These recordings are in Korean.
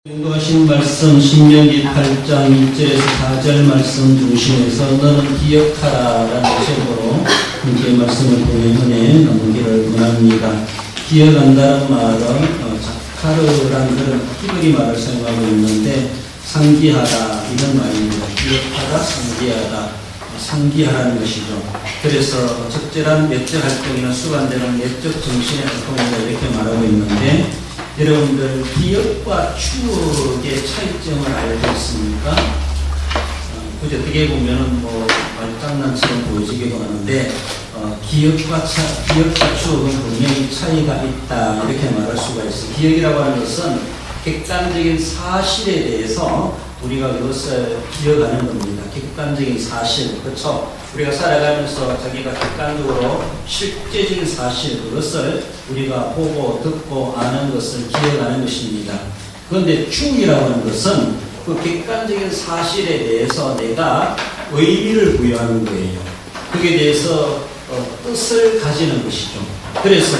인도하신 말씀 신명기 8장 1절에서 4절 말씀 중심에서 너는 기억하라 라는 제목으로 함께 말씀을 통해 은혜 나누기를 원합니다. 기억한다는 말은 자카르라는 그런 히브리 말을 사용하고 있는데 상기하다 이런 말입니다. 기억하다, 상기하다, 상기하라는 것이죠. 그래서 적절한 내적 활동이나 수반되는 내적 정신의 활동을 이렇게 말하고 있는데, 여러분들 기억과 추억의 차이점을 알고 있습니까? 그저 어떻게 보면은 말장난처럼 보여지기도 하는데 기억과 추억은 분명히 차이가 있다 이렇게 말할 수가 있어요. 기억이라고 하는 것은 객관적인 사실에 대해서 우리가 그것을 기억하는 겁니다. 객관적인 사실, 그렇죠? 우리가 살아가면서 자기가 객관적으로 실제적인 사실, 그것을 우리가 보고 듣고 아는 것을 기억하는 것입니다. 그런데 추억이라고 하는 것은 그 객관적인 사실에 대해서 내가 의미를 부여하는 거예요. 그에 대해서 뜻을 가지는 것이죠. 그래서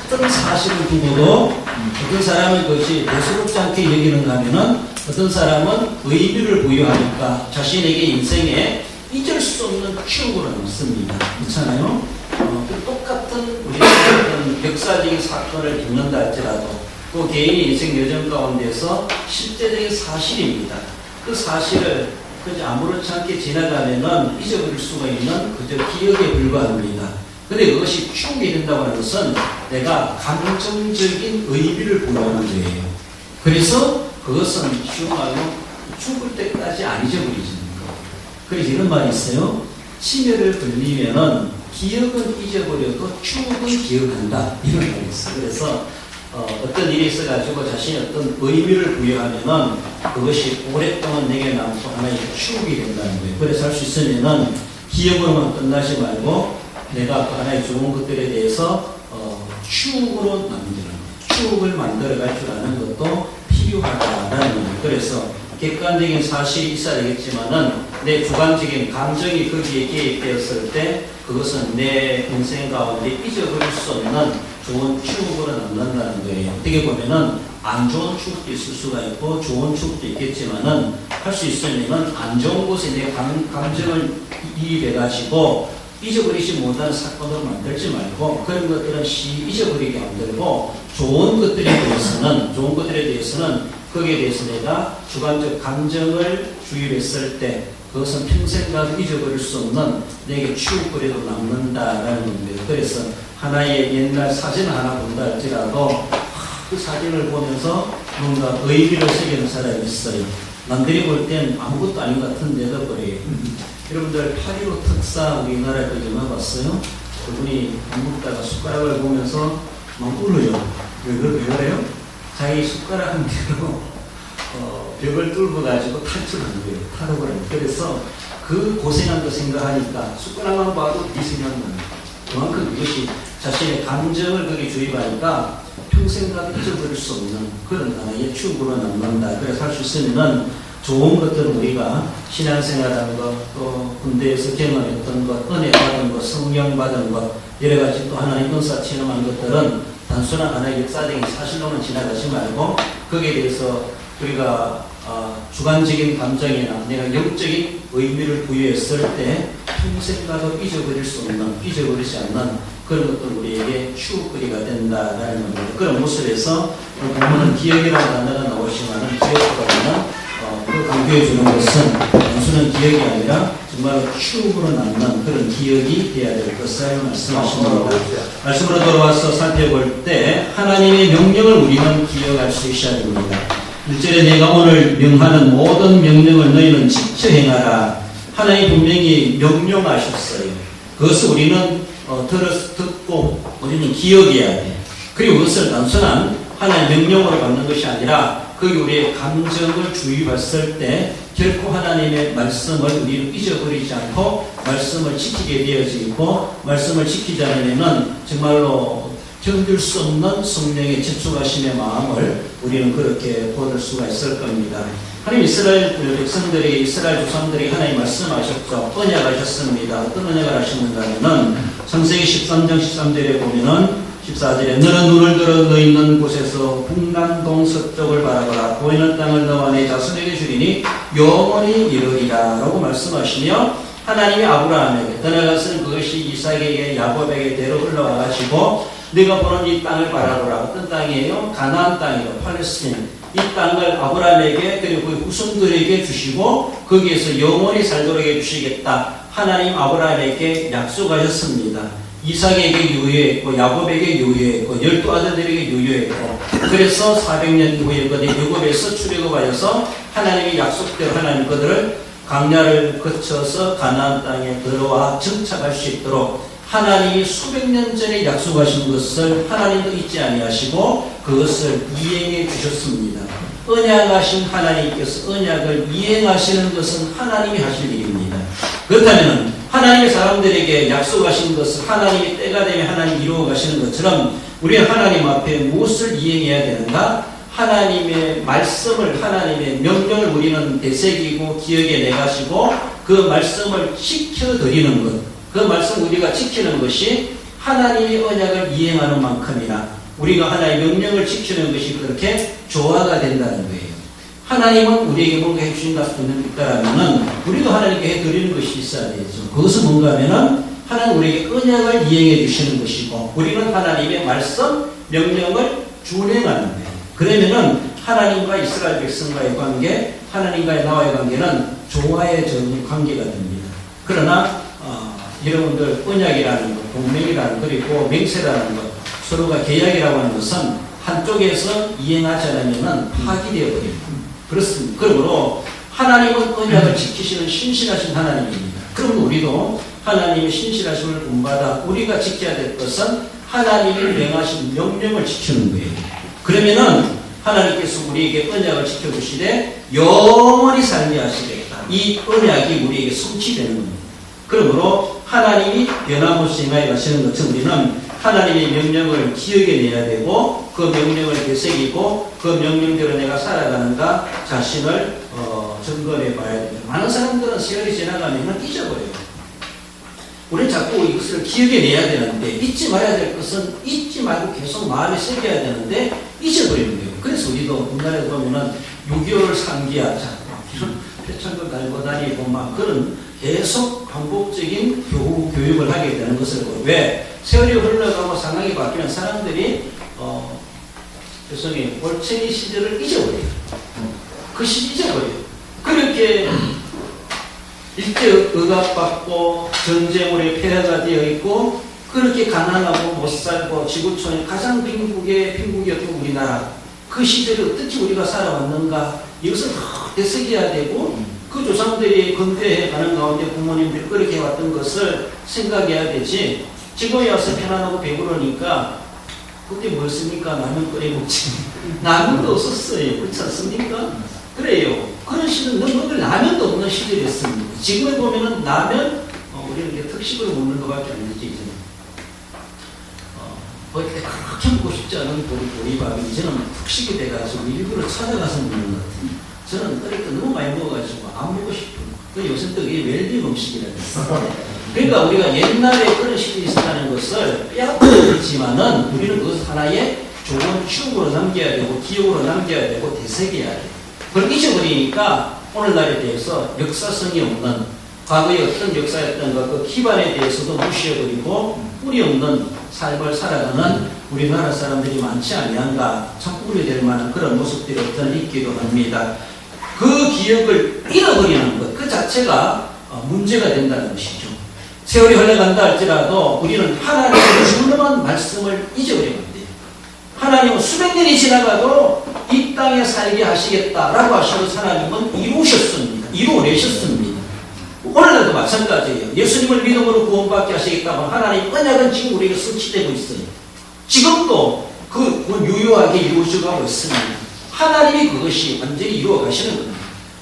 똑같은 사실을 두고도 어떤 사람은 그것이 대수롭지 않게 여기는가 하면은 어떤 사람은 의미를 부여하니까 자신에게 인생에 잊을 수 없는 추억으로 남습니다. 그렇잖아요? 똑같은 우리가 어떤 역사적인 사건을 겪는다 할지라도 그 개인의 인생 여정 가운데서 실제적인 사실입니다. 그 사실을 그저 아무렇지 않게 지나가면은 잊어버릴 수가 있는 그저 기억에 불과합니다. 근데 그것이 추억이 된다고 하는 것은 내가 감정적인 의미를 부여하는 거예요. 그래서 그것은 죽을 때까지 안 잊어버리지는 거. 그래서 이런 말이 있어요. 치매를 걸리면은 기억은 잊어버려도 추억은 기억한다. 이런 말이 있어요. 그래서 어떤 일이 있어가지고 자신이 어떤 의미를 부여하면은 그것이 오랫동안 내게 남고 하나의 추억이 된다는 거예요. 그래서 할 수 있으면은 기억으로만 끝나지 말고 내가 그 하나의 좋은 것들에 대해서 추억으로 추억을 만들어갈 줄 아는 것도 필요하다라는 거예요. 그래서 객관적인 사실이 있어야 되겠지만은 내 주관적인 감정이 거기에 개입되었을 때 그것은 내 인생 가운데 잊어버릴 수 없는 좋은 추억으로 남는다는 거예요. 어떻게 보면은 안 좋은 추억도 있을 수가 있고 좋은 추억도 있겠지만은 할 수 있으면 안 좋은 곳에 내 감정을 이입해가지고 잊어버리지 못하는 사건으로 만들지 말고 그런 것들은 잊어버리게 만들고 좋은 것들에 대해서는 거기에 대해서 내가 주관적 감정을 주입했을 때 그것은 평생 가도 잊어버릴 수 없는 내게 추억거리로 남는다라는 겁니다. 그래서 하나의 옛날 사진 하나 본다 할지라도 그 사진을 보면서 뭔가 의미를 새기는 사람이 있어요. 남들이 볼 땐 아무것도 아닌 것 같은데도 그래요. 여러분들 8.15 특사 우리나라에 그 영화 봤어요? 그분이 밥 먹다가 숟가락을 보면서 막 울어요. 왜 그래요? 자기 숟가락 한 개로 벽을 뚫어가지고 탈출한 거예요. 탈옥을 해요. 그래서 그 고생한 거 생각하니까 숟가락만 봐도 이 생각나요. 그만큼 이것이 자신의 감정을 거기 주입하니까 평생 가도 잊어버릴 수 없는 그런 하나의 추억으로 남는다. 그래서 할 수 있으면은 좋은 것들은 우리가 신앙생활하는 것, 또 군대에서 경험했던 것, 은혜 받은 것, 성령 받은 것, 여러 가지 또 하나님 은사 체험한 것들은 단순한 하나의 역사적인 사실로만 지나가지 말고 거기에 대해서 우리가 주관적인 감정이나 내가 영적인 의미를 부여했을 때 평생 가도 잊어버리지 않는 그런 것도 우리에게 추억거리가 된다라는 겁니다. 그런 모습에서 보면은 기억이라는 단어가 나오지만은 기억보다는 그 강조해 주는 것은 단순한 기억이 아니라 정말 추억으로 남는 그런 기억이 되어야 될 것을 말씀하십니다. 말씀으로 돌아와서 살펴볼 때 하나님의 명령을 우리는 기억할 수 있어야 됩니다. 1절에 내가 오늘 명하는 모든 명령을 너희는 지켜 행하라. 하나님 분명히 명령하셨어요. 그것을 우리는 듣고 우리는 기억해야 돼. 그리고 그것을 단순한 하나님의 명령으로 받는 것이 아니라 그 우리의 감정을 주입했을 때 결코 하나님의 말씀을 우리는 잊어버리지 않고 말씀을 지키게 되어지고 말씀을 지키지 않으면 정말로 견딜 수 없는 성령의 집중하심의 마음을 우리는 그렇게 보낼 수가 있을 겁니다. 하나님 이스라엘 백성들이 이스라엘 조상들이 하나님 말씀하셨죠. 언약하셨습니다. 어떤 언약을 하셨는가 하면은 창세기 13장 13절에 보면은 14절에 너는 눈을 들어 너 있는 곳에서 북남동서쪽을 바라보라. 보이는 땅을 너와 내 자손에게 주리니 영원히 이르리라 라고 말씀하시며, 하나님이 아브라함에게 떠나갔을 그것이 이삭에게 야곱에게 대로 흘러와가지고 네가 보는 이 땅을 바라보라. 어떤 땅이에요? 가나안 땅이에요. 팔레스틴. 이 땅을 아브라함에게 그리고 그 후손들에게 주시고 거기에서 영원히 살도록 해주시겠다. 하나님 아브라함에게 약속하셨습니다. 이삭에게 유효했고 야곱에게 유효했고 12아들들에게 유효했고, 그래서 400년 후에 그들 애굽에서 출애굽하여서 하나님이 약속대로 하나님 그들을 광야를 거쳐서 가나안 땅에 들어와 정착할 수 있도록 하나님이 수백 년 전에 약속하신 것을 하나님도 잊지 아니하시고 그것을 이행해 주셨습니다. 언약하신 하나님께서 언약을 이행하시는 것은 하나님이 하실 일입니다. 그렇다면 하나님의 사람들에게 약속하신 것을 하나님이 때가 되면 하나님이 이루어 가시는 것처럼 우리는 하나님 앞에 무엇을 이행해야 되는가? 하나님의 말씀을, 하나님의 명령을 우리는 되새기고 기억에 내가시고 그 말씀을 지켜드리는 것, 그 말씀 우리가 지키는 것이 하나님의 언약을 이행하는 만큼이나 우리가 하나님의 명령을 지키는 것이 그렇게 조화가 된다는 거예요. 하나님은 우리에게 뭔가 해주신다 있다라면은 우리도 하나님께 해드리는 것이 있어야 되죠. 그것은 뭔가 하면은 하나님 우리에게 언약을 이행해 주시는 것이고 우리는 하나님의 말씀, 명령을 준행하는 거예요. 그러면은 하나님과 이스라엘 백성과의 관계, 하나님과의 나와의 관계는 조화의 관계가 됩니다. 그러나 여러분들 언약이라는 것, 동맹이라는 것, 그리고 맹세라는 것, 서로가 계약이라고 하는 것은 한쪽에서 이행하지 않으면 파기되어 버립니다. 그렇습니다. 그러므로 하나님은 언약을 지키시는 신실하신 하나님입니다. 그럼 우리도 하나님의 신실하심을 본받아 우리가 지켜야 될 것은 하나님이 명하신 명령을 지키는 거예요. 그러면은 하나님께서 우리에게 언약을 지켜주시되 영원히 살게 하시겠다. 이 언약이 우리에게 성취되는 겁니다. 그러므로 하나님이 변함없이 행하여 가시는 것처럼 우리는 하나님의 명령을 기억에 내야 되고 그 명령을 되새기고 그 명령대로 내가 살아가는가 자신을 점검해 봐야 됩니다. 많은 사람들은 세월이 지나가면 잊어버려요. 우리는 자꾸 이것을 기억에 내야 되는데 잊지 말아야 될 것은 잊지 말고 계속 마음에 새겨야 되는데 잊어버리는 거예요. 그래서 우리도 옛날에 보면은 6.25를 상기하자 이런 표창을 달고 다니고 막 그런 계속 반복적인 교육을 하게 되는 것을 보고, 왜? 세월이 흘러가고 상황이 바뀌면 사람들이 죄송해요, 올챙이 시절을 잊어버려요. 그 시절 잊어버려요. 그렇게 일제 억압받고 전쟁으로 폐허가 되어 있고 그렇게 가난하고 못 살고 지구촌이 가장 빈국이었던 우리나라, 그 시절을 어떻게 우리가 살아왔는가, 이것을 더 되새겨야 되고 그 조상들이 근대해 가는 가운데 부모님들이 그렇게 해왔던 것을 생각해야 되지. 지금에 와서 편안하고 배부르니까 그때 뭐였습니까? 라면 끓여 먹지. 라면도 없었어요. 그렇지 않습니까? 그래요. 그런 시절, 너희들 라면도 없는 시절이었습니다. 지금에 보면은 라면, 우리는 이렇게 특식으로 먹는 것밖에 안 되지, 이제는. 그렇게 먹고 싶지 않은 보리밥이 이제는 특식이 돼가지고 일부러 찾아가서 먹는 것 같아요. 저는 어릴 때 너무 많이 먹어가지고 안 먹고 싶어요. 요새 또 이게 웰빙 음식이라고 했어요. 그러니까 우리가 옛날에 그런 시절이 있었다는 것을 빼앗기지만은 우리는 그것을 하나의 좋은 추억으로 남겨야 되고 기억으로 남겨야 되고 되새겨야 돼요. 그걸 잊어버리니까 오늘날에 대해서 역사성이 없는 과거의 어떤 역사였던가 그 기반에 대해서도 무시해버리고 뿌리 없는 삶을 살아가는 우리나라 사람들이 많지 아니한가, 참 우려될 만한 그런 모습들이 어떤 있기도 합니다. 그 기억을 잃어버리는 것, 그 자체가 문제가 된다는 것이죠. 세월이 흘러간다 할지라도 우리는 하나님의 유명한 말씀을 잊어버리면 안 돼요. 하나님은 수백 년이 지나가도 이 땅에 살게 하시겠다라고 하시는 하나님은 이루셨습니다. 이루어내셨습니다. 오늘날도 마찬가지예요. 예수님을 믿음으로 구원받게 하시겠다고 하나님 언약은 지금 우리에게 성취되고 있어요. 지금도 그 유효하게 이루어져가고 있습니다. 하나님이 그것이 완전히 이루어 가시는 겁니다.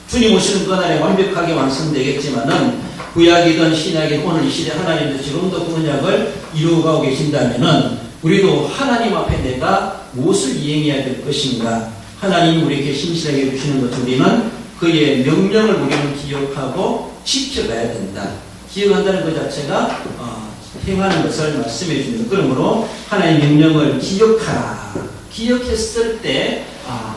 주님 오시는 그날에 완벽하게 완성되겠지만은 구약이든 신약이든 오늘 이 시대 하나님도 지금도 그 언약을 이루어가고 계신다면은 우리도 하나님 앞에 내가 무엇을 이행해야 될 것인가, 하나님이 우리에게 신실하게 해주시는 것, 우리는 그의 명령을 우리는 기억하고 지켜가야 된다. 기억한다는 것 자체가 행하는 것을 말씀해 줍니다. 그러므로 하나님의 명령을 기억하라. 기억했을 때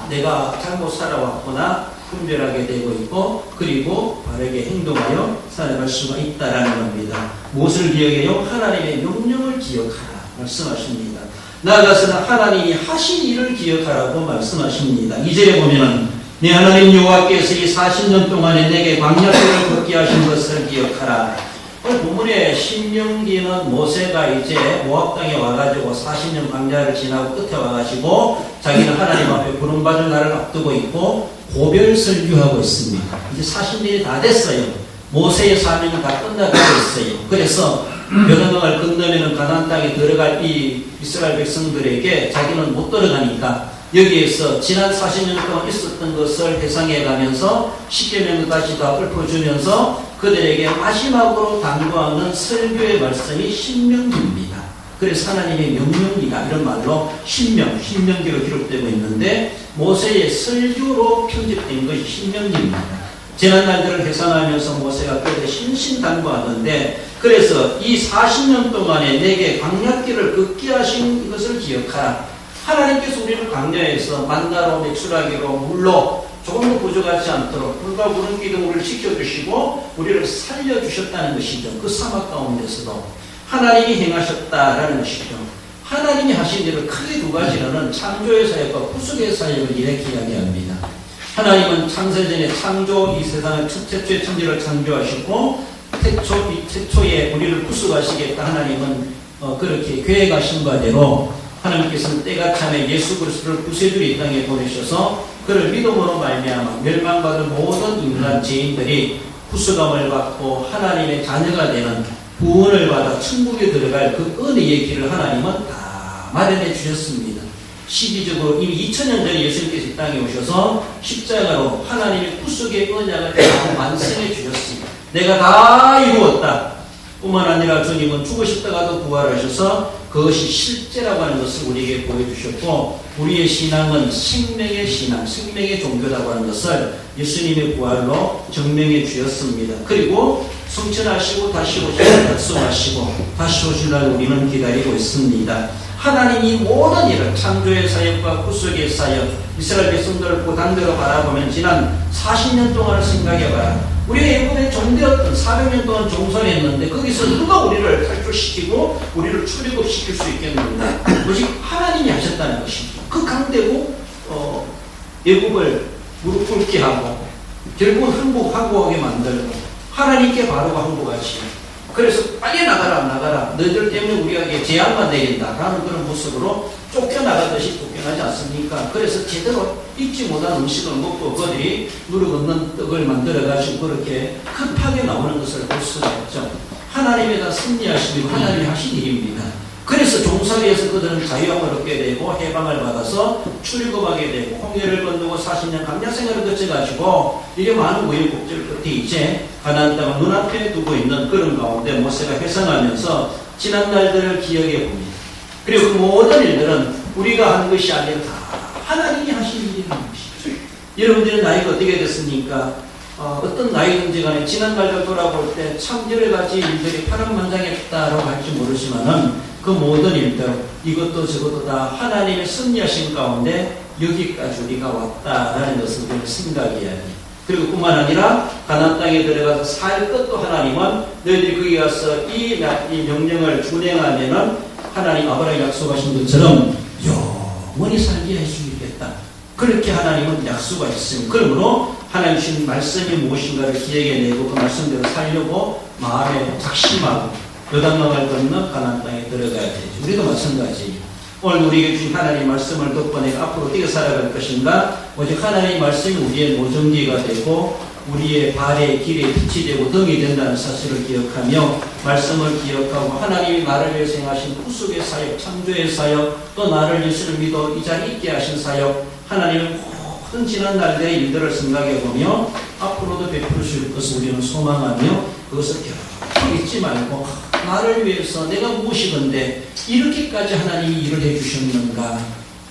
내가 잘못 살아왔구나 분별하게 되고 있고 그리고 바르게 행동하여 살아갈 수가 있다라는 겁니다. 무엇을 기억해요? 하나님의 명령을 기억하라 말씀하십니다. 나아가서는 하나님이 하신 일을 기억하라고 말씀하십니다. 2절에 보면은 네 하나님 여호와께서 이 40년 동안에 내게 광야길을 걷게 하신 것을 기억하라. 오늘 본문의 신명기는 모세가 이제 모압 땅에 와가지고 40년 광야를 지나고 끝에 와가지고 자기는 하나님 앞에 부름받을 날을 앞두고 있고 고별 설교하고 있습니다. 이제 40년이 다 됐어요. 모세의 사명이 다 끝나가고 있어요. 그래서 요단강을 건너면 가나안 땅에 들어갈 이 이스라엘 백성들에게 자기는 못 들어가니까 여기에서 지난 40년 동안 있었던 것을 회상해 가면서 십계명을 다시 다 읊어주면서 그들에게 마지막으로 당부하는 설교의 말씀이 신명기입니다. 그래서 하나님의 명령이다 이런 말로 신명기로 기록되고 있는데 모세의 설교로 편집된 것이 신명기입니다. 지난 날들을 회상하면서 모세가 그들의 신신당부하던데 그래서 이 40년 동안에 내게 광야길을 걷게 하신 것을 기억하라. 하나님께서 우리를 광야에서 만나로 맥수라기로 물로 조금도 부족하지 않도록 불과 구름 기둥을 지켜주시고 우리를 살려주셨다는 것이죠. 그 사막 가운데서도 하나님이 행하셨다라는 것이죠. 하나님이 하신 일을 크게 두 가지로는 창조의 사역과 구속의 사역을 이렇게 이야기합니다. 하나님은 창세전에 이 세상을 최초의 천지를 창조하시고 태초에 우리를 구속하시겠다. 하나님은 그렇게 계획하신 바대로 하나님께서는 때가 참에 예수 그리스도를 구세주로 이 땅에 보내셔서 그를 믿음으로 말미암아 멸망받은 모든 인간 죄인들이 구속함을 받고 하나님의 자녀가 되는 구원을 받아 천국에 들어갈 그 은혜의 길을 하나님은 다 마련해 주셨습니다. 시기적으로 이미 2000년 전에 예수님께서 이 땅에 오셔서 십자가로 하나님의 구속의 언약을 다 완성해 주셨습니다. 내가 다 이루었다. 뿐만 아니라 주님은 죽으셨다가도 부활하셔서 그것이 실제라고 하는 것을 우리에게 보여주셨고 우리의 신앙은 생명의 신앙, 생명의 종교라고 하는 것을 예수님의 부활로 증명해 주셨습니다. 그리고 성천하시고 다시 오시고 약속하시고 다시 오실 날 우리는 기다리고 있습니다. 하나님이 모든 일을 창조의 사역과 구속의 사역 이스라엘 백성들을 고단대로 바라보면 지난 40년 동안을 생각해봐라. 우리가 애굽에 종되었던 400년 동안 종살이했는데 거기서 누가 우리를 탈출시키고 우리를 출애굽시킬 수 있겠는가? 오직 하나님이 하셨다는 것이죠. 그 강대국 애굽을 무릎 꿇게 하고 결국은 항복하게 만들고 하나님께 바로 항복하시고 그래서 빨리 나가라 너희들 때문에 우리에게 재앙만 내린다 라는 그런 모습으로 쫓겨나가듯이 쫓겨나지 않습니까? 그래서 제대로 익지 못한 음식을 먹고 그들이 누룩 없는 떡을 만들어가지고 그렇게 급하게 나오는 것을 볼 수가 있죠. 하나님에 대한 승리하시고 하나님이 하신 일입니다. 그래서 종살이에서 그들은 자유함을 얻게 되고 해방을 받아서 출애굽하게 되고 홍해를 건너고 40년 광야 생활을 거쳐가지고 이게 많은 우여곡절 끝에 이제 가나안 땅을 눈앞에 두고 있는 그런 가운데 모세가 회상하면서 지난 날들을 기억해 봅니다. 그리고 그 모든 일들은 우리가 한 것이 아니라 다 하나님이 하신 일이라는 것이죠. 여러분들의 나이가 어떻게 됐습니까? 어떤 나이든지 간에 지난 날들 돌아볼 때 참 여러 가지 일들이 파란만장했다라고 할지 모르지만은 그 모든 일들 이것도 저것도 다 하나님의 섭리하신 가운데 여기까지 우리가 왔다라는 것을 우리는 생각해야 해요. 그리고 뿐만 아니라 가나안 땅에 들어가서 살 것도 하나님은 너희들이 거기 가서 이 명령을 준행하면은 하나님 아브라함이 약속하신 것처럼 영원히 살게 해주겠다. 그렇게 하나님은 약속하셨습니다. 그러므로 하나님 주신 말씀이 무엇인가를 기억해내고 그 말씀대로 살려고 마음에 작심하고 요단강을 건너 가나안 땅에 들어가야 되죠. 우리도 마찬가지예요. 오늘 우리에게 주신 하나님의 말씀을 듣고 내가 앞으로 어떻게 살아갈 것인가? 오직 하나님의 말씀이 우리의 모정기가 되고 우리의 발의 길에 빛이 되고 등이 된다는 사실을 기억하며 말씀을 기억하고 하나님이 나를 위해서 행하신 구속의 사역, 창조의 사역, 또 나를 예수를 믿어 이 자리에 있게 하신 사역, 하나님의 모든 지난 날들의 일들을 생각해보며 앞으로도 베풀으실 것을 우리는 소망하며 그것을 계속 잊지 말고 나를 위해서 내가 무엇이건데 이렇게까지 하나님이 일을 해주셨는가?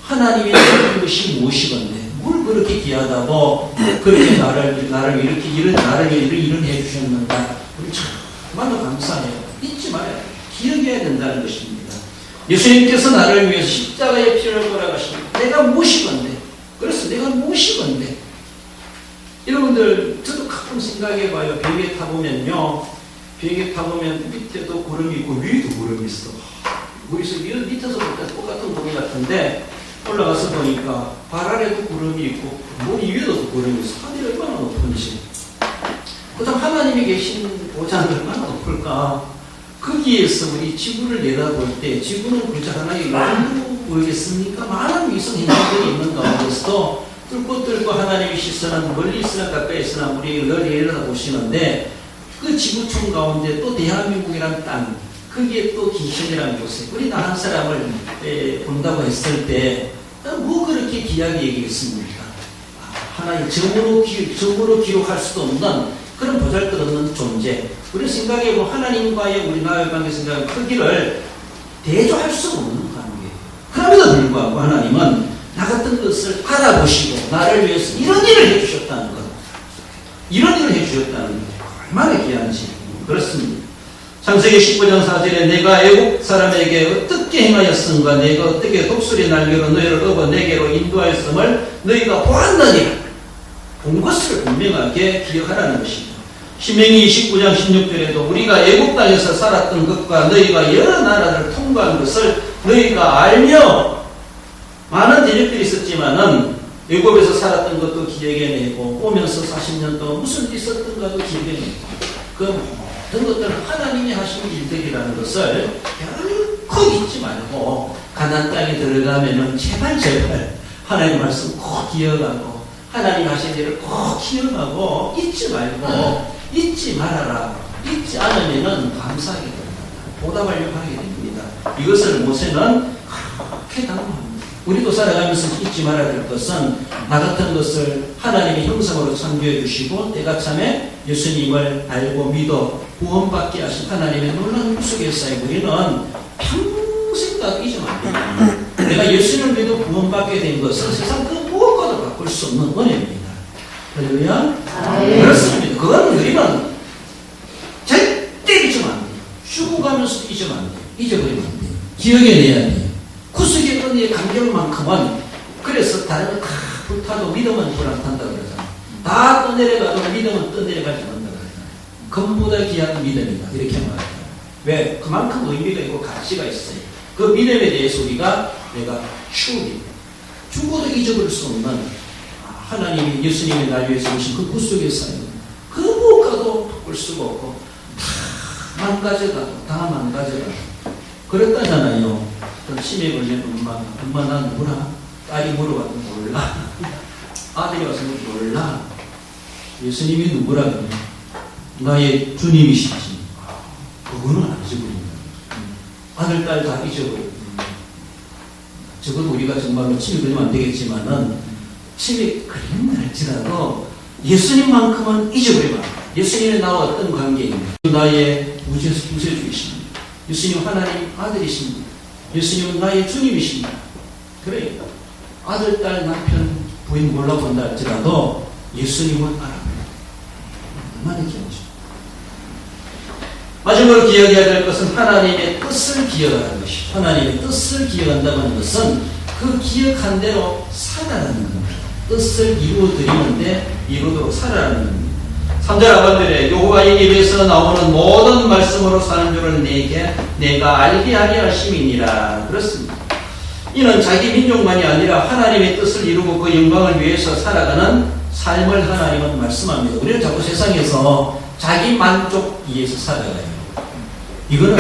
하나님이 해준 것이 무엇이건데 뭘 그렇게 귀하다고 그렇게 나를 이렇게 나를 일을 해주셨는가? 우리 정말로 감사해요. 잊지 말아요. 기억해야 된다는 것입니다. 예수님께서 나를 위해서 십자가의 피를 돌아가십니다. 내가 무엇이 건데? 그래서 내가 무엇이 건데? 여러분들, 저도 가끔 생각해봐요. 비행기 타보면요. 비행기 타보면 밑에도 구름이 있고 위에도 구름이 있어. 우리서 밑에서 볼 때 똑같은 구름 같은데 올라가서 보니까 발 아래도 구름이 있고 머리 위에도 구름이 있어. 하늘이 얼마나 높은지. 그다음 하나님이 계신 보좌는 얼마나 높을까. 거기에서 우리 지구를 내다볼 때 지구는 그저 하나의 연구 보이겠습니까? 많은 위성 행성들이 있는 가운데서도 뚫고 하나님의 시선은 멀리 있으나 가까이 있으나 우리 널리 내려다보시는데 그 지구촌 가운데 또 대한민국이라는 땅, 거기에 또 기천이라는 곳에 우리 나 한 사람을 본다고 했을 때 뭐 그렇게 귀하게 얘기했습니까? 하나의 점으로 기록할 수도 없는 그런 보잘것없는 존재. 우리 생각해보면 하나님과의 우리 나의 관계 생각하면 크기를 대조할 수 없는 관계. 그럼에도 불구하고 하나님은 나 같은 것을 알아보시고 나를 위해서 이런 일을 해주셨다는 것. 이런 일을 해주셨다는 것. 얼마나 귀한지. 그렇습니다. 창세기 19장 4절에 내가 애국 사람에게 어떻게 행하였은가 내가 어떻게 독수리 날개로 너희를 업어 내게로 인도하였음을 너희가 보았느니라. 본 것을 분명하게 기억하라는 것이죠. 신명기 29장 16절에도 우리가 애국 땅에서 살았던 것과 너희가 여러 나라를 통과한 것을 너희가 알며 많은 대적들이 있었지만은 애국에서 살았던 것도 기억해내고 오면서 40년 동안 무슨 일이 있었던가도 기억해내고 그 모든 것들은 하나님이 하신 일들이라는 것을 결코 잊지 말고 가나안 땅에 들어가면은 제발 하나님 말씀 꼭 기억하고 하나님 하신 일을 꼭 기억하고 잊지 말고 잊지 말아라. 잊지 않으면은 감사하게 됩니다. 보답하려고 하게 됩니다. 이것을 모세는 그렇게 당부합니다. 우리도 살아가면서 잊지 말아야 될 것은 나 같은 것을 하나님의 형상으로 창조해 주시고 때가 참에 예수님을 알고 믿어 구원받게 하신 하나님의 놀라운 구속의 사이 우리는 평생 다 잊으면 안 됩니다. 내가 예수님을 믿어 구원받게 된 것은 세상 그 무엇과도 바꿀 수 없는 은혜입니다. 할렐루야. 그렇습니다. 그건 우리는 절대 잊으면 안 돼요. 죽어가면서도 잊으면 안 돼요. 잊어버리면 안 돼요. 기억해내야 돼요. 구속의 은혜의 감격만큼은 그래서 다른 거 다 불타도 믿음은 불안탄다 그러잖아. 다 떠내려가도 믿음은 떠내려가지 않는다 그러잖아. 금보다 귀한 믿음이다 이렇게 말합니다. 왜? 그만큼 의미가 있고 가치가 있어요. 그 믿음에 대해서 우리가 내가 추억이 죽어도 잊어버릴 수 없는 하나님이 예수님이 날 위해서 오신 그 구속의 사역 그 무엇과도 바꿀 수가 없고 다 망가져가도 그랬다잖아요. 치매 걸린 엄마 나 누구나 딸이 물어봐도 몰라. 아들이 와서 몰라. 예수님이 누구라고 나의 주님이시지. 그거는 안 잊어버립니다. 아들, 딸 다 잊어버립니다. 적어도 우리가 정말로 치매 걸리면 안 되겠지만은 치매 걸린다 할지라도 예수님만큼은 잊어버리면 안 돼. 예수님이 나와 어떤 관계입니다. 나의 구세주이십니다. 예수님 하나님 아들이십니다. 예수님은 나의 주님이십니다. 그래. 아들, 딸, 남편, 부인 몰라본다 할지라도 예수님은 알아버려요. 얼마나 귀하죠. 마지막으로 기억해야 될 것은 하나님의 뜻을 기억하는 것이죠. 하나님의 뜻을 기억한다는 것은 그 기억한 대로 살아가는 겁니다. 뜻을 이루어드리는데 이루도록 살아가는 겁니다. 3절 하반절에 여호와의 입에서 나오는 모든 말씀으로 사는 줄을 내가 알게 하게 하심이니라. 그렇습니다. 이는 자기 민족만이 아니라 하나님의 뜻을 이루고 그 영광을 위해서 살아가는 삶을 하나님은 말씀합니다. 우리는 자꾸 세상에서 자기 만족 위해서 살아가요. 이거는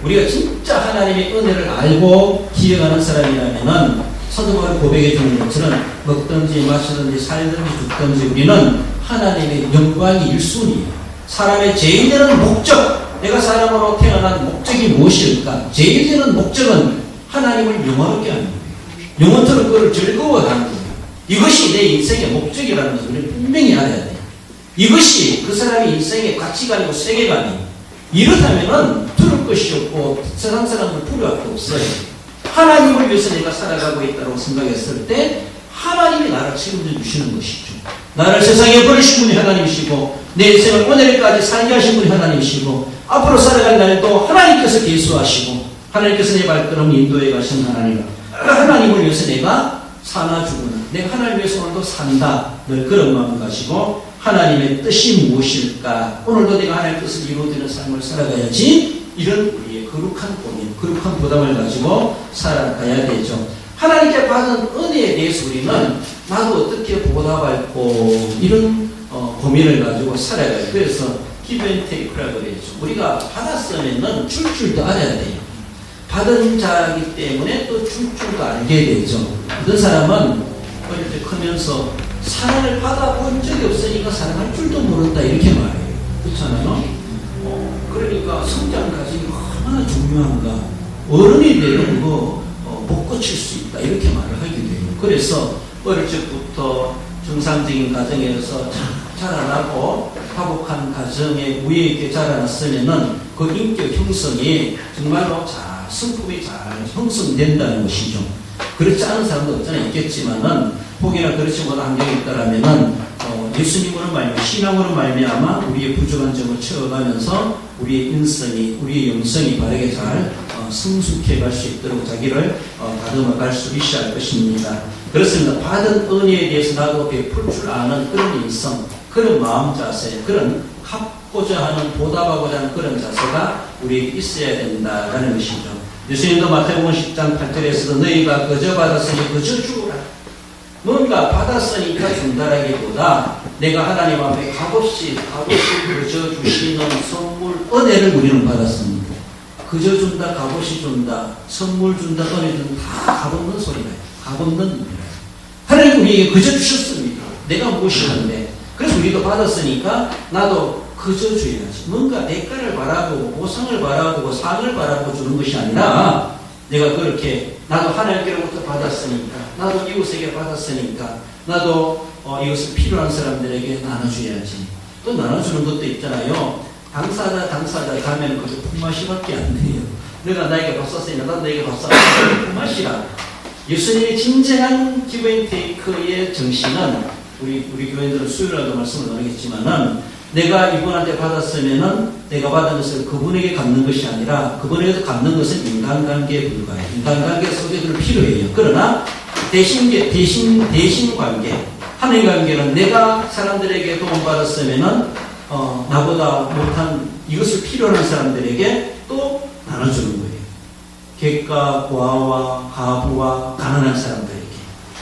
우리가 진짜 하나님의 은혜를 알고 기억하는 사람이라면은 사도 바울이 고백해 주는 것처럼 먹든지 마시든지 살든지 죽든지 우리는 하나님의 영광이 1순위예요. 사람의 제일 되는 목적, 내가 사람으로 태어난 목적이 무엇일까? 제일 되는 목적은 하나님을 영화롭게 하는 거예요. 영원토록 그를 즐거워하는 거예요. 이것이 내 인생의 목적이라는 것을 우리는 분명히 알아야 돼요. 이것이 그 사람의 인생의 가치관이고 세계관이에요. 이렇다면은 들을 것이 없고 세상 사람을 부러울 게 없어요. 하나님을 위해서 내가 살아가고 있다고 생각했을 때 하나님이 나를 책임져 주시는 것이죠. 나를 세상에 버리신 분이 하나님이시고 내 인생을 오늘까지 살게 하신 분이 하나님이시고 앞으로 살아갈 날도 하나님께서 계수하시고 하나님께서 내 발걸음 인도해 가신 하나님을 위해서 내가 사나 죽으나 내가 하나님 위해서 오늘도 산다. 늘 그런 마음 가지고 하나님의 뜻이 무엇일까? 오늘도 내가 하나님의 뜻을 이루어지는 삶을 살아가야지. 이런 우리의 거룩한 고민, 거룩한 부담을 가지고 살아가야 되죠. 하나님께 받은 은혜에 대해서 우리는 나도 어떻게 보답할고 이런 고민을 가지고 살아가요. 그래서 give and take라고 그랬죠. 우리가 받았으면 줄 줄도 알아야 돼요. 받은 자이기 때문에 또 줄 줄도 알게 되죠. 어떤 사람은 어릴 때 크면서 사랑을 받아본 적이 없으니까 사랑할 줄도 모른다 이렇게 말해요. 그렇잖아요. 그러니까 성장 과정이 얼마나 중요한가. 어른이 되면 못 고칠 수 있다 이렇게 말을 하게 돼요. 그래서 어릴 적부터 정상적인 가정에서 자라나고 화목한 가정에 우애 있게 자라났으면은 그 인격 형성이 정말로 성품이 잘 형성된다는 것이죠. 그렇지 않은 사람도 없잖아 있겠지만은 혹여나 그렇지 못한 환경이 있다라면은 예수님으로 신앙으로 말미암아 우리의 부족한 점을 채워가면서 우리의 인성이 우리의 영성이 바르게 잘 성숙해 갈 수 있도록 자기를 다듬어 갈 수 있어야 할 것입니다. 그렇습니다. 받은 은혜에 대해서 나도 베풀 줄 아는 그런 인성, 그런 마음 자세, 그런 갚고자 하는 보답하고자 하는 그런 자세가 우리에게 있어야 된다라는 것이죠. 예수님도 마태복음 10장 8절에서도 너희가 그저 받았으니 그저 주어라. 뭔가 받았으니까 준다라기보다 내가 하나님 앞에 값없이 그저 주시는 선물 은혜를 우리는 받았습니다. 그저 준다, 값없이 준다, 선물 준다, 은혜 준다 다 값없는 소리예요. 값없는 일이에요. 하나님 우리에게 그저 주셨습니다. 내가 무엇이는데 그래서 우리도 받았으니까 나도 그저 줘야지. 뭔가 대가를 바라보고 보상을 바라보고 상을 바라보고 주는 것이 아니라 내가 그렇게 나도 하나님께로부터 받았으니까 나도 이웃에게 받았으니까 나도 이것을 필요한 사람들에게 나눠줘야지. 또 나눠주는 것도 있잖아요. 당사자 가면 그저 품맛이밖에 안 돼요. 내가 나에게 밥 샀으니까 나도 너에게 밥 샀으니까 품맛이라. 예수님의 진정한 기브앤테이크의 정신은 우리 교회들은 수요일날도 말씀을 나누겠지만은 내가 이분한테 받았으면은 내가 받은 것을 그분에게 갚는 것이 아니라 그분에게 갚는 것은 인간관계에 불과해요. 인간관계 속에도 필요해요. 그러나 대신 관계, 하나님 관계는 내가 사람들에게 도움받았으면은 나보다 못한 이것을 필요한 사람들에게 또 나눠주는 거예요. 객과 고아와 가부와 가난한 사람들에게,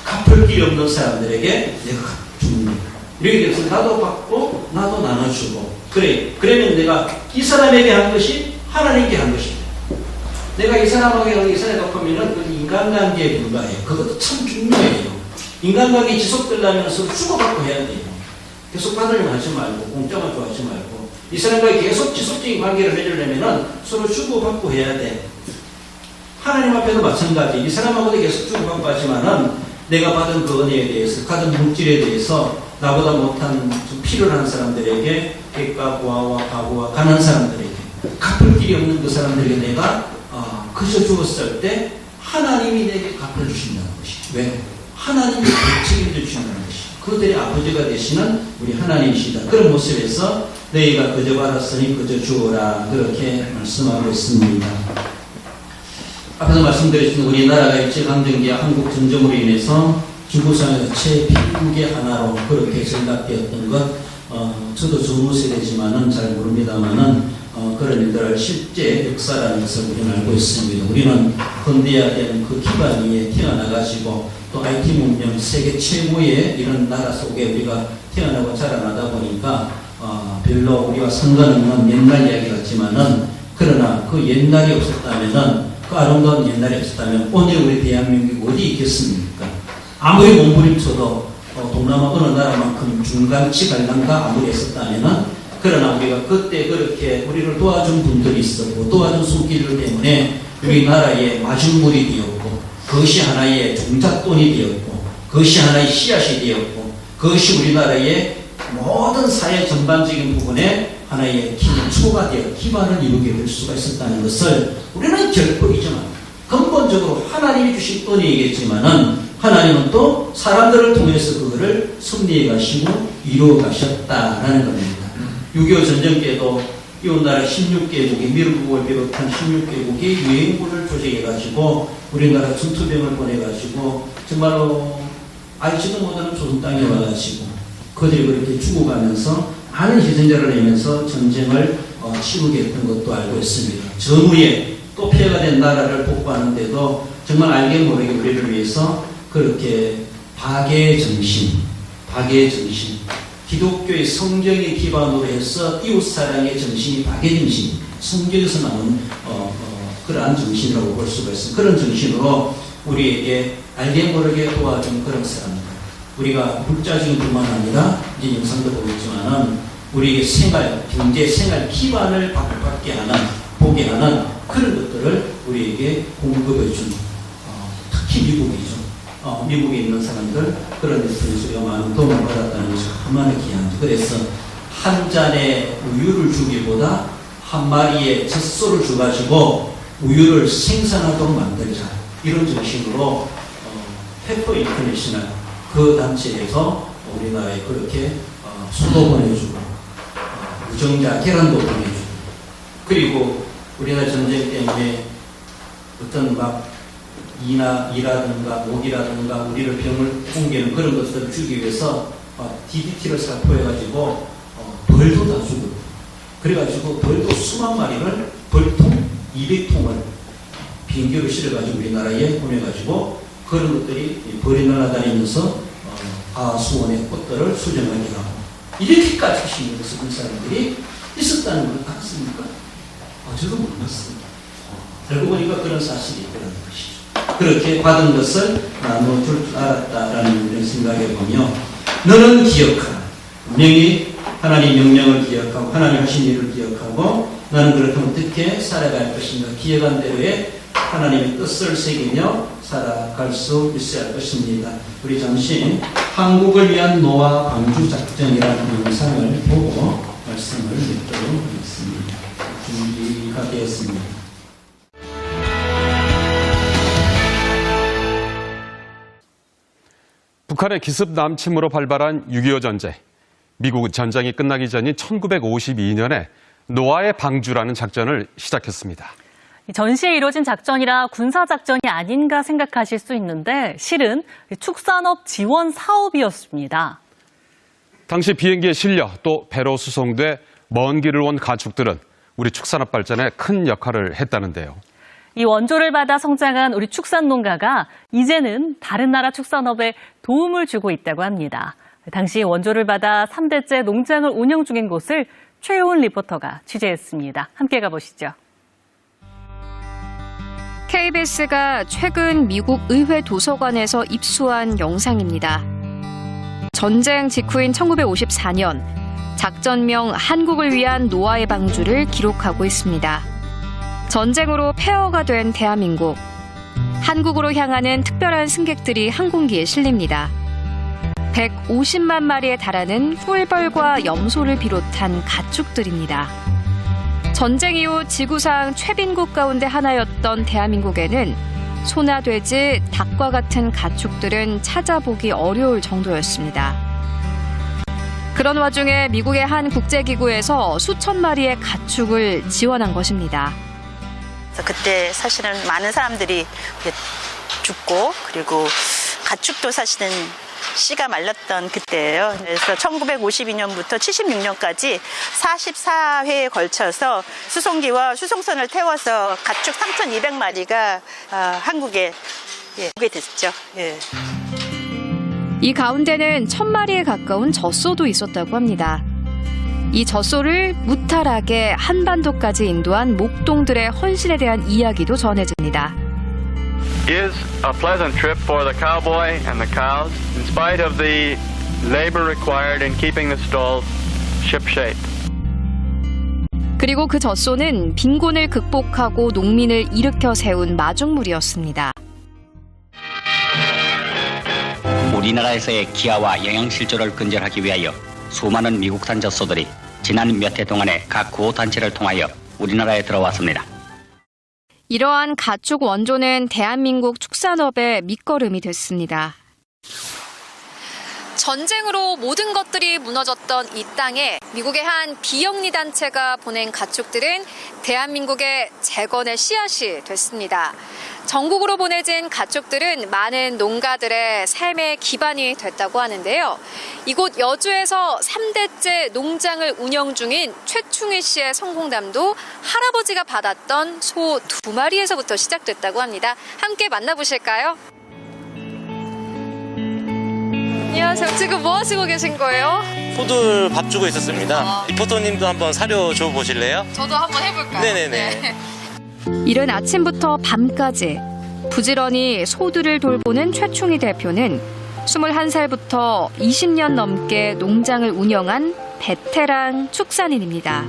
갚을 길이 없는 사람들에게 내가 주는 거예요. 이렇게 돼서 나도 받고 나도 나눠주고 그러면 내가 이 사람에게 한 것이 하나님께 한 것입니다. 내가 이 사람에게 한 이 사람에게 갚으면 그 인간관계에 불과해요. 그것도 참 중요해요. 인간관계 지속되려면 서로 주고받고 해야 돼요. 계속 받으려면 하지 말고 공짜만 좋아하지 말고 이 사람과 계속 지속적인 관계를 맺으려면 서로 주고받고 해야 돼. 하나님 앞에도 마찬가지. 이 사람하고도 계속 주고받고 하지만은 내가 받은 그 은혜에 대해서, 받은 물질에 대해서 나보다 못한 좀 필요한 사람들에게, 객과 고아와 가부와 가난한 사람들에게, 갚을 길이 없는 그 사람들에게 내가 그저 주었을 때 하나님이 내게 갚아주신다는 것이. 왜? 하나님이 책임져 주신다는 것이. 그들의 아버지가 되시는 우리 하나님이시다. 그런 모습에서 너희가 그저 받았으니 그저 주어라. 그렇게 말씀하고 있습니다. 앞에서 말씀드렸지만 우리나라가 일제강점기와 한국 전쟁으로 인해서 중국사회에서 최빈국의 하나로 그렇게 전락되었던 것, 저도 전후 세대지만은 잘 모릅니다만은 그런 일들을 실제 역사라는 것을 우리는 알고 있습니다. 우리는 건대해야 되는 그 기반 위에 태어나가지고 또 IT 문명 세계 최고의 이런 나라 속에 우리가 태어나고 자라나다 보니까 별로 우리와 상관없는 옛날 이야기 같지만은 그러나 그 옛날이 없었다면은 그 아름다운 옛날이 없었다면 오늘 우리 대한민국이 어디 있겠습니까? 아무리 몸부림쳐도 동남아 어느 나라만큼 중간치 갈랑가 아무리 했었다면은 그러나 우리가 그때 그렇게 우리를 도와준 분들이 있었고 도와준 손길들 때문에 우리나라의 마중물이 되었고 그것이 하나의 종잣돈이 되었고 그것이 하나의 씨앗이 되었고 그것이 우리나라의 모든 사회 전반적인 부분에 하나의 기초가 되어 기반을 이루게 될 수가 있었다는 것을 우리는 결코 잊지 마. 근본적으로 하나님이 주신 은혜이겠지만은 하나님은 또 사람들을 통해서 그거를 승리해 가시고 이루어 가셨다라는 겁니다. 6.25 전쟁 때도 이웃나라 16개국이 미국을 비롯한 16개국이 유엔군을 조직해가지고 우리나라 전투병을 보내가지고 정말로 알지도 못하는 조선 땅에 와가지고 그들이 그렇게 죽어가면서 많은 희생자를 내면서 전쟁을 치르게 했던 것도 알고 있습니다. 전후에 또 피해가 된 나라를 복구하는데도 정말 알게 모르게 우리를 위해서 그렇게 박애의 정신, 기독교의 성경의 기반으로 해서 이웃사랑의 정신이 박애정신, 성경에서 나온 그러한 정신이라고 볼 수가 있습니다. 그런 정신으로 우리에게 알게 모르게 도와준 그런 사람들. 우리가 물자적인 뿐만 아니라 이제 영상도 보겠지만은 우리에게 생활, 경제 생활 기반을 보게 하는 그런 것들을 우리에게 공급해준 특히 미국이죠. 미국에 있는 사람들 그런 데서 우리가 많은 도움을 받았다는 것이 얼마나 귀한지. 그래서 한 잔의 우유를 주기보다 한 마리의 젖소를 줘가지고 우유를 생산하도록 만들자. 이런 정신으로 페퍼 인터내셔널 그 단체에서 우리나라에 그렇게 소도 보내주고 무정자 계란도 보내주고 그리고 우리나라 전쟁 때문에 어떤 막 이라든가 목이라든가 우리를 병을 옮기는 그런 것들을 주기 위해서 DDT를 살포해가지고 벌도 다 주고 그래가지고 벌도 수만 마리를 벌통 200통을 비행기로 실어가지고 우리나라에 보내가지고 그런 것들이 벌이 날아다니면서 하수원의 꽃들을 수정하게 하고 이렇게까지 신경을 쓰는 사람들이 있었다는 걸 알았습니까? 저도 몰랐습니다. 알고 보니까 그런 사실이 있더라는 것이죠. 그렇게 받은 것을 나눠줄 줄 알았다라는 이런 생각해 보며 너는 기억하라. 분명히 하나님 명령을 기억하고 하나님 하신 일을 기억하고 나는 그렇다면 어떻게 살아갈 것인가 기억한 대로의 하나님의 뜻을 새기며 살아갈 수 있어야 할 것입니다. 우리 잠시 한국을 위한 노아 방주 작전이라는 영상을 보고 말씀을 맺도록 하겠습니다. 준비가 되었습니다. 북한의 기습 남침으로 발발한 6.25 전쟁. 미국은 전쟁이 끝나기 전인 1952년에 노아의 방주라는 작전을 시작했습니다. 전시에 이루어진 작전이라 군사작전이 아닌가 생각하실 수 있는데 실은 축산업 지원 사업이었습니다. 당시 비행기에 실려 또 배로 수송돼 먼 길을 온 가축들은 우리 축산업 발전에 큰 역할을 했다는데요. 이 원조를 받아 성장한 우리 축산 농가가 이제는 다른 나라 축산업에 도움을 주고 있다고 합니다. 당시 원조를 받아 3대째 농장을 운영 중인 곳을 최효은 리포터가 취재했습니다. 함께 가보시죠. KBS가 최근 미국 의회 도서관에서 입수한 영상입니다. 전쟁 직후인 1954년 작전명 한국을 위한 노아의 방주를 기록하고 있습니다. 전쟁으로 폐허가 된 대한민국. 한국으로 향하는 특별한 승객들이 항공기에 실립니다. 150만 마리에 달하는 꿀벌과 염소를 비롯한 가축들입니다. 전쟁 이후 지구상 최빈국 가운데 하나였던 대한민국에는 소나 돼지, 닭과 같은 가축들은 찾아보기 어려울 정도였습니다. 그런 와중에 미국의 한 국제기구에서 수천 마리의 가축을 지원한 것입니다. 그때 사실은 많은 사람들이 죽고 그리고 가축도 사실은 씨가 말랐던 그때예요. 그래서 1952년부터 76년까지 44회에 걸쳐서 수송기와 수송선을 태워서 가축 3,200마리가 한국에 오게 됐죠. 예. 이 가운데는 1,000마리에 가까운 젖소도 있었다고 합니다. 이 젖소를 무탈하게 한반도까지 인도한 목동들의 헌신에 대한 이야기도 전해집니다. Is a pleasant trip for the cowboy and the cows, in spite of the labor required in keeping the stalls ship-shape. 그리고 그 젖소는 빈곤을 극복하고 농민을 일으켜 세운 마중물이었습니다. 우리나라에서의 기아와 영양실조를 근절하기 위하여 수많은 미국산 젖소들이 지난 몇 해 동안에 각 구호단체를 통하여 우리나라에 들어왔습니다. 이러한 가축 원조는 대한민국 축산업의 밑거름이 됐습니다. 전쟁으로 모든 것들이 무너졌던 이 땅에 미국의 한 비영리 단체가 보낸 가축들은 대한민국의 재건의 씨앗이 됐습니다. 전국으로 보내진 가축들은 많은 농가들의 삶의 기반이 됐다고 하는데요. 이곳 여주에서 3대째 농장을 운영 중인 최충희 씨의 성공담도 할아버지가 받았던 소 2마리에서부터 시작됐다고 합니다. 함께 만나보실까요? 안녕하세요. 지금 뭐 하시고 계신 거예요? 소들 밥 주고 있었습니다. 리포터님도 한번 사료 줘 보실래요? 저도 한번 해볼까요? 네네네. 이른 아침부터 밤까지 부지런히 소들을 돌보는 최충희 대표는 21살부터 20년 넘게 농장을 운영한 베테랑 축산인입니다.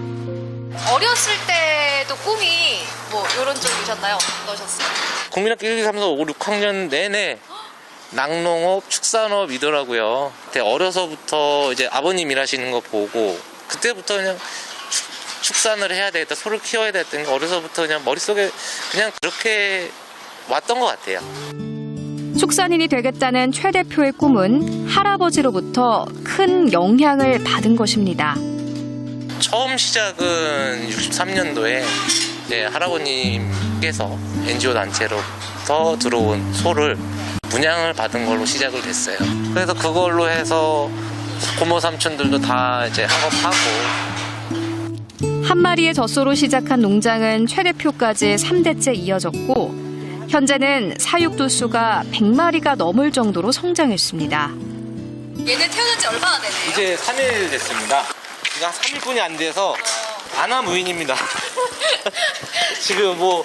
어렸을 때도 꿈이 뭐 이런 쪽이셨나요? 어떠셨어요? 국민학교 1, 2, 3, 4, 5, 6학년 내내 낙농업, 축산업이더라고요. 그때 어려서부터 이제 아버님 일하시는 거 보고 그때부터 그냥 축산을 해야 되겠다, 소를 키워야 되겠다. 어려서부터 그냥 머릿속에 그냥 그렇게 왔던 것 같아요. 축산인이 되겠다는 최 대표의 꿈은 할아버지로부터 큰 영향을 받은 것입니다. 처음 시작은 63년도에 이제 할아버님께서 NGO 단체로부터 들어온 소를 분양을 받은 걸로 시작을 됐어요. 그래서 그걸로 해서 고모 삼촌들도 다 이제 학업하고. 한 마리의 젖소로 시작한 농장은 최 대표까지 3대째 이어졌고 현재는 사육두수가 100마리가 넘을 정도로 성장했습니다. 얘는 태어난 지 얼마나 됐나요? 이제 3일 됐습니다. 지금 한 3일뿐이 안 돼서 안하무인입니다. 지금 뭐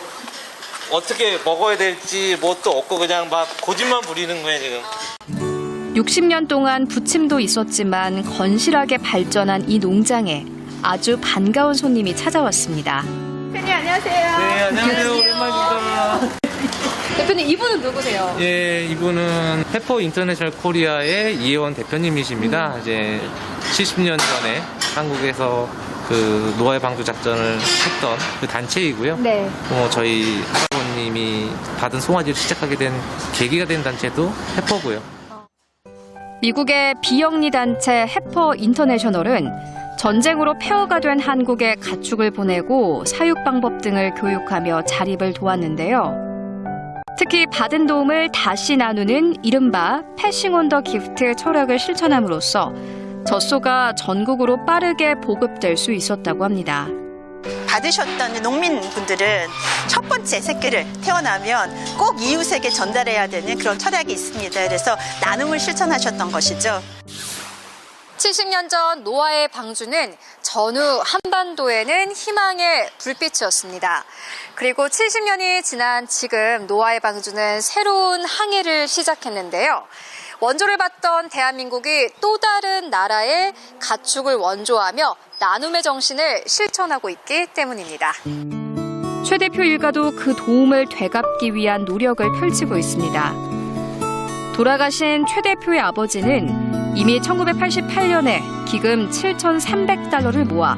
어떻게 먹어야 될지 뭣도 없고 그냥 막 고집만 부리는 거예요 지금. 60년 동안 부침도 있었지만 건실하게 발전한 이 농장에 아주 반가운 손님이 찾아왔습니다. 대표님 안녕하세요. 네, 안녕하세요. 오랜만입니다. 대표님 이분은 누구세요? 예, 이분은 페퍼 인터내셔널 코리아의 이혜원 대표님이십니다. 이제 70년 전에 한국에서 그 노아의 방주 작전을 했던 그 단체이고요. 네. 저희 할아버님이 받은 송아지를 시작하게 된 계기가 된 단체도 해퍼고요. 미국의 비영리 단체 해퍼 인터내셔널은 전쟁으로 폐허가 된 한국에 가축을 보내고 사육 방법 등을 교육하며 자립을 도왔는데요. 특히 받은 도움을 다시 나누는 이른바 패싱 온 더 기프트 철학을 실천함으로써 젖소가 전국으로 빠르게 보급될 수 있었다고 합니다. 받으셨던 농민분들은 첫 번째 새끼를 태어나면 꼭 이웃에게 전달해야 되는 그런 철학이 있습니다. 그래서 나눔을 실천하셨던 것이죠. 70년 전 노아의 방주는 전후 한반도에는 희망의 불빛이었습니다. 그리고 70년이 지난 지금 노아의 방주는 새로운 항해를 시작했는데요. 원조를 받던 대한민국이 또 다른 나라의 가축을 원조하며 나눔의 정신을 실천하고 있기 때문입니다. 최 대표 일가도 그 도움을 되갚기 위한 노력을 펼치고 있습니다. 돌아가신 최 대표의 아버지는 이미 1988년에 기금 7,300달러를 모아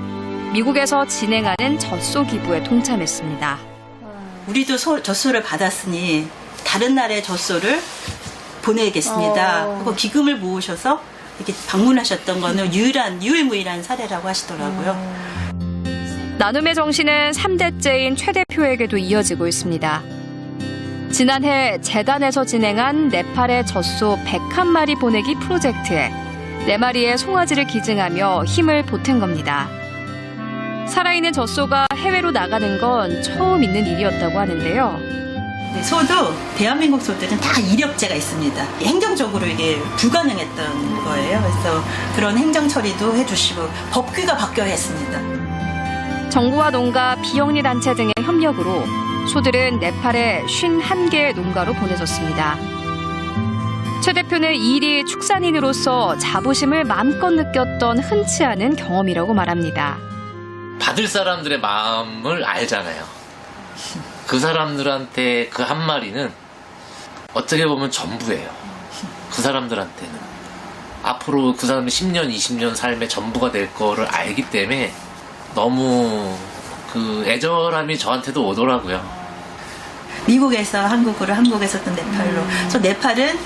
미국에서 진행하는 젖소 기부에 동참했습니다. 우리도 젖소를 받았으니 다른 나라의 젖소를 보내겠습니다. 그리고 기금을 모으셔서 이렇게 방문하셨던 거는 유일무이한 사례라고 하시더라고요. 나눔의 정신은 3대째인 최 대표에게도 이어지고 있습니다. 지난해 재단에서 진행한 네팔의 젖소 101마리 보내기 프로젝트에 4마리의 송아지를 기증하며 힘을 보탠 겁니다. 살아있는 젖소가 해외로 나가는 건 처음 있는 일이었다고 하는데요. 네, 소도 대한민국 소들은 다 이력제가 있습니다. 행정적으로 이게 불가능했던 거예요. 그래서 그런 행정 처리도 해주시고 법규가 바뀌어야 했습니다. 정부와 농가, 비영리 단체 등의 협력으로 소들은 네팔의 51개의 농가로 보내졌습니다. 최 대표는 이 일이 축산인으로서 자부심을 마음껏 느꼈던 흔치 않은 경험이라고 말합니다. 받을 사람들의 마음을 알잖아요. 그 사람들한테 그 한 마리는 어떻게 보면 전부예요. 그 사람들한테는. 앞으로 그 사람이 10년, 20년 삶의 전부가 될 거를 알기 때문에 너무 그 애절함이 저한테도 오더라고요. 미국에서 한국으로, 한국에서 또 네팔로. 그래서 네팔은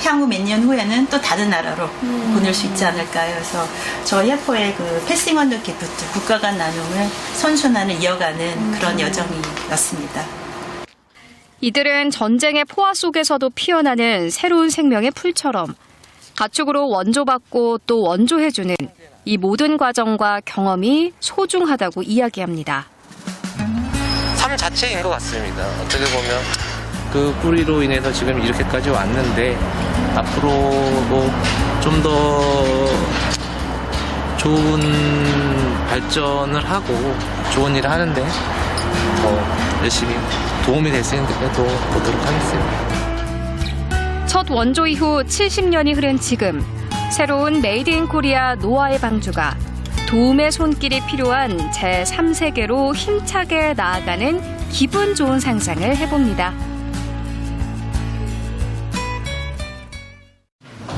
향후 몇 년 후에는 또 다른 나라로 보낼 수 있지 않을까요? 그래서 저희 해포의 그 패싱 언 더 기프트, 국가 간 나눔을 선순환을 이어가는 그런 여정이었습니다. 이들은 전쟁의 포화 속에서도 피어나는 새로운 생명의 풀처럼 가축으로 원조받고 또 원조해주는 이 모든 과정과 경험이 소중하다고 이야기합니다. 삶 자체인 것 같습니다. 어떻게 보면 그 뿌리로 인해서 지금 이렇게까지 왔는데 앞으로도 좀 더 좋은 발전을 하고 좋은 일을 하는데 더 열심히 도움이 될 수 있는 데까지 도움보도록 하겠습니다. 첫 원조 이후 70년이 흐른 지금 새로운 메이드 인 코리아 노아의 방주가 도움의 손길이 필요한 제3세계로 힘차게 나아가는 기분 좋은 상상을 해봅니다.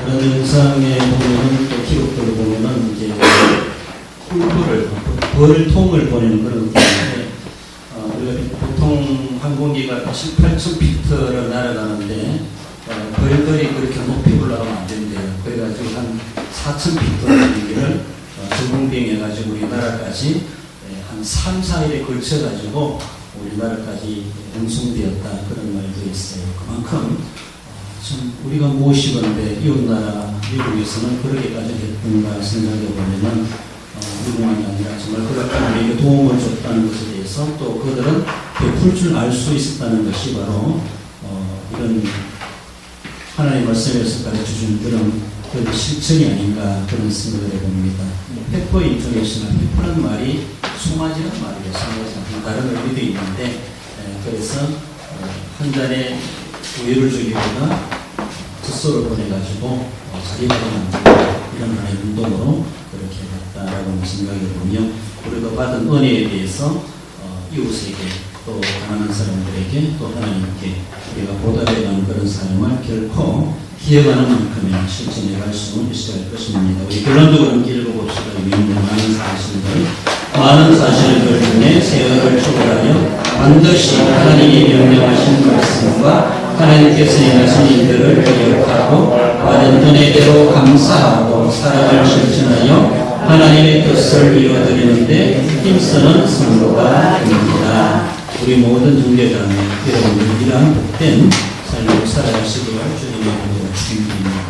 그런 영상에 보면은 또 기록들을 보면은 이제 벌통을 보내는 그런 건데 우리가 보통 항공기가 18,000피트를 날아가는데 벌들이 그렇게 높이 올라가면 안 된대요. 그래가지고 한 4,000피트라는 얘기를 전공비행해가지고 우리나라까지 한 3, 4일에 걸쳐가지고 우리나라까지 운송되었다 그런 말도 있어요. 그만큼 좀 우리가 무엇이건데 이웃나라 미국에서는 그렇게까지 했던가 생각해 보면은 우리만이 아니라 정말 그렇게 우리에게 도움을 줬다는 것에 대해서 또 그들은 베풀 줄 알 수 있었다는 것이 바로 이런 하나님의 말씀에서 가르쳐준 그런 실천이 아닌가 그런 생각을 해봅니다. 페퍼 인터내셔널, 페퍼는 말이 송아지란 말이에요. 송아지 다른 의미도 있는데 그래서 한 잔의 우유를 주기보다 젖소를 보내가지고 자기가 만드는 이런 하나의 운동으로 그렇게 했다라고 생각해 보면 우리가 받은 은혜에 대해서 이웃에게 또 가난한 사람들에게 또 하나님께 우리가 보답해가는 그런 삶을 결코 기억하는 만큼의 실천해 갈 수 있을 것입니다. 우리 결론적으로 읽어봅시다. 많은 사실들 중에 세월을 초월하여 반드시 하나님이 명령하신 말씀과 하나님께서 행하신 일들을 기억하고 받은 은혜대로 감사하고 사랑을 실천하여 하나님의 뜻을 이루어드리는데 힘쓰는 성도가 됩니다. 우리 모든 중개자는 여러분들 이러한 복된 삶을 살아가시기를 주님의 이름으로 축원드립니다.